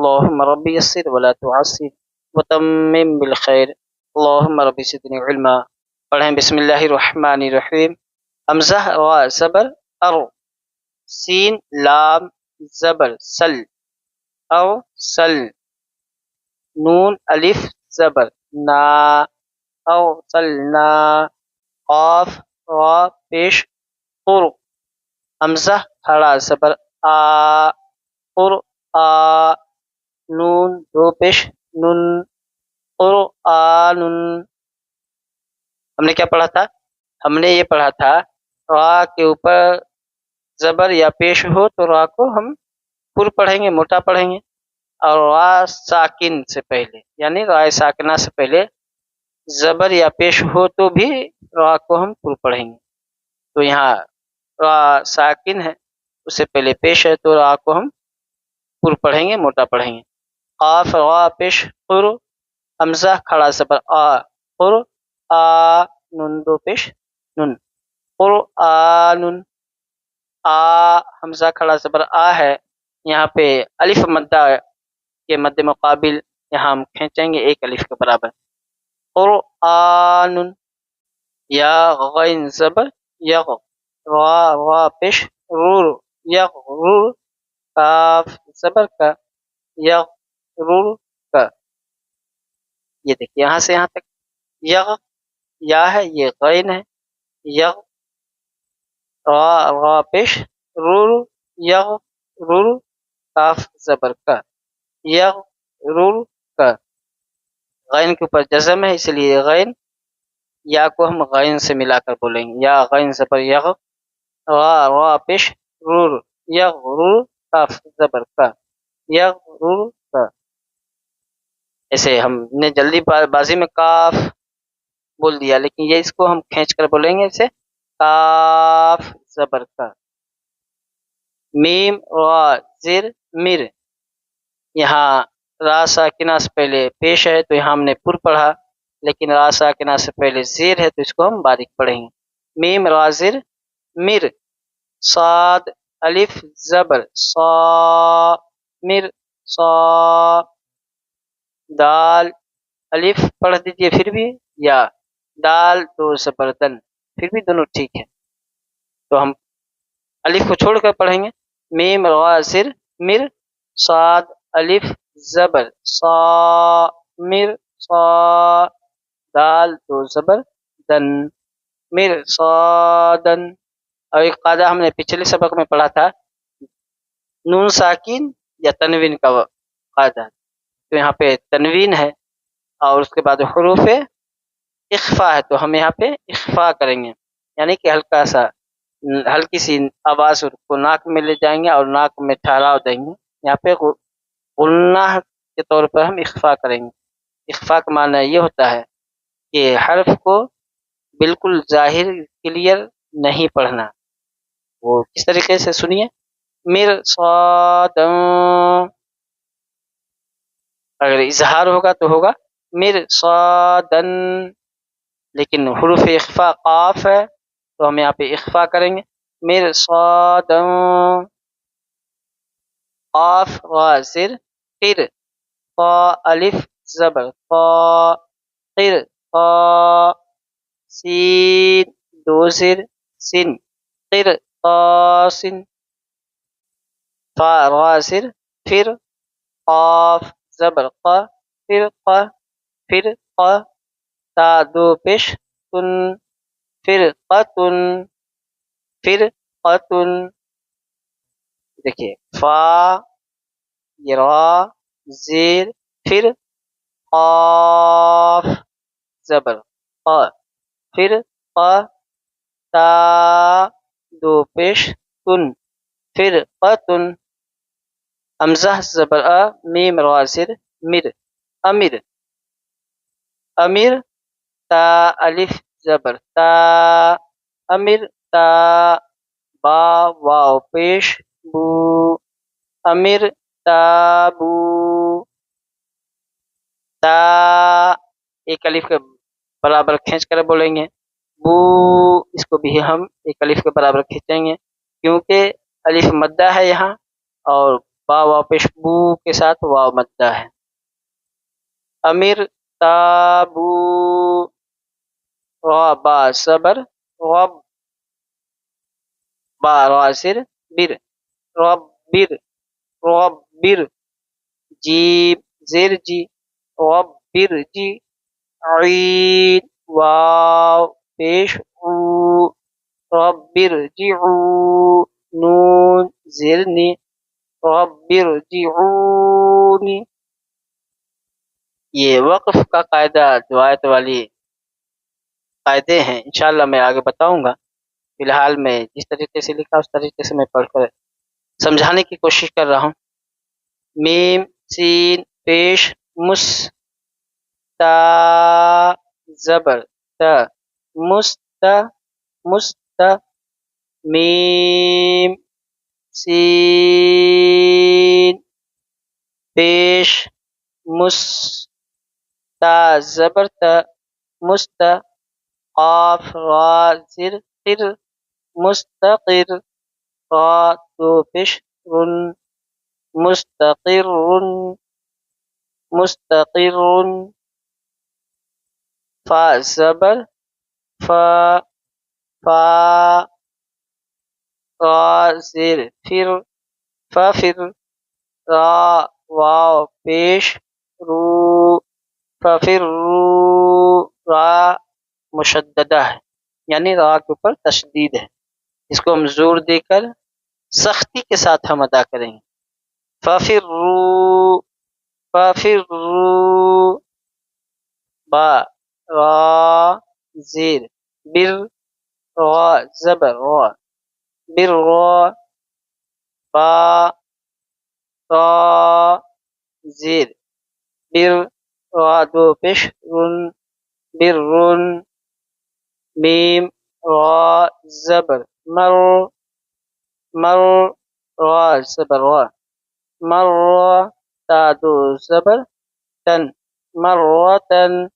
اللهم ربي يسر ولا تعسر وتمم بالخير اللهم ربي زدني علما. پڑھیں بسم اللہ الرحمن الرحیم. حمزہ را زبر ار، سین لام زبر سل او سل، نون الف زبر نا او سلنا، قاف را پیش قر، حمزہ کھڑا زبر آ قر آ، نون دو پیش نن قرآن. ہم نے کیا پڑھا تھا؟ ہم نے یہ پڑھا تھا را کے اوپر زبر یا پیش ہو تو را کو ہم پر پڑھیں گے، موٹا پڑھیں گے، اور را ساکن سے پہلے یعنی رائے ساکنہ سے پہلے زبر یا پیش ہو تو بھی را کو ہم پر پڑھیں گے. تو یہاں را ساکن ہے، اس سے پہلے پیش ہے تو را کو ہم پر پڑھیں گے، موٹا پڑھیں گے. قاف را پیش قر، حمزہ کھڑا زبر آ قر آ، نون دو پیش نن قرآن. آ حمزہ کھڑا زبر آ ہے، یہاں پہ الف مدہ کے مد مقابل یہاں ہم کھینچیں گے ایک الف کے برابر. قرآن. یا غین زبر یغ، را را پیش رور یغ رور، کاف زبر کا یغ رور کا. یہ دیکھیے یہاں سے یہاں تک یغ یا ہے، یہ غین ہے، یغ را را پیش رور یغ رور، کاف زبر کا یغ رور کا. غین کے اوپر جزم ہے اس لیے غین یا کو ہم غین سے ملا کر بولیں گے. یا غین زبر یغ، را را پیش رور یغ رور، کاف زبر کا یغ رور کا. ایسے ہم نے جلدی بازی میں کاف بول دیا، لیکن یہ اس کو ہم کھینچ کر بولیں گے اسے کاف زبر کا. میم را زر مر، یہاں را ساکنہ سے پہلے پیش ہے تو یہاں ہم نے پر پڑھا، لیکن را ساکنہ سے پہلے زیر ہے تو اس کو ہم باریک پڑھیں گے. میم را زر مر. صاد الف زبر صا مر صا. دال الف پڑھ دیجئے پھر بھی، یا دال دو زبر دن، پھر بھی دونوں ٹھیک ہے، تو ہم الف کو چھوڑ کر پڑھیں گے. میم را زر مر، صاد الف زبر صا مر صا، دال دو زبر دن مر صادن. اور ایک قاعدہ ہم نے پچھلے سبق میں پڑھا تھا، نون ساکن یا تنوین کا قاعدہ. تو یہاں پہ تنوین ہے اور اس کے بعد حروف اخفا ہے، تو ہم یہاں پہ اخفا کریں گے، یعنی کہ ہلکی سی آواز کو ناک میں لے جائیں گے اور ناک میں ٹھہراؤ دیں گے. یہاں پہ غنہ کے طور پر ہم اخفا کریں گے. اخفا کا معنی یہ ہوتا ہے کہ حرف کو بالکل ظاہر کلیئر نہیں پڑھنا. وہ کس طریقے سے سنیے، مر صاد، اگر اظہار ہوگا تو ہوگا مر صادن، لیکن حروف اخفا قاف ہے تو ہم یہاں پہ اخفا کریں گے مر صادن. قاف را زر قر، قا الف زبر قا قر قا. سین دو زر سن قر قاسن. فا را زر پھر، قاف زبر قا پھر قا پھر قا. تا دو پیش تن پھر قتن پھر قتن. دیکھیے فا را زیر پھر قاف زبر قا پھر قا. تا دو پیش تن پھر قتن. حمزہ زبر آ، میم را زر مر امر امر. تا الف زبر تا امر تا. با واو پیش بو امر تابو. تا ایک الف کے برابر کھینچ کر بولیں گے. بو اس کو بھی ہم ایک الف کے برابر کھینچیں گے کیونکہ الف مدہ ہے یہاں اور با واو پیش بو کے ساتھ واو مدہ ہے. امیر تابو را با صبر رب با را سر بر رب بر رب بر جیب زیر جی رب بر جی عید واو پیش او رب ارجعو نون زرنی رب ارجعونی. یہ وقف کا قاعدہ روایت والی قاعدے ہیں، انشاءاللہ میں آگے بتاؤں گا. فی الحال میں جس طریقے سے لکھا اس طریقے سے میں پڑھ کر سمجھانے کی کوشش کر رہا ہوں. میم سین پیش مس تا زبر تا مست مست میم سین پیش مس تا زبر تا مست قاف را زر قر مستقر را دو پیش رن مستقر مستقر فا زبر فا فا را زر فر ففر را واو پیش رو ففر رو را مشددہ ہے، یعنی را کے اوپر تشدید ہے، اس کو ہم زور دے کر سختی کے ساتھ ہم ادا کریں گے. ففروا ففروا با را زیر بر را زبر را بر را با را زیر بر را دو پیش رن بر رن میم را زبر مر مر را زبر را مر تا دو زبر تن مرتن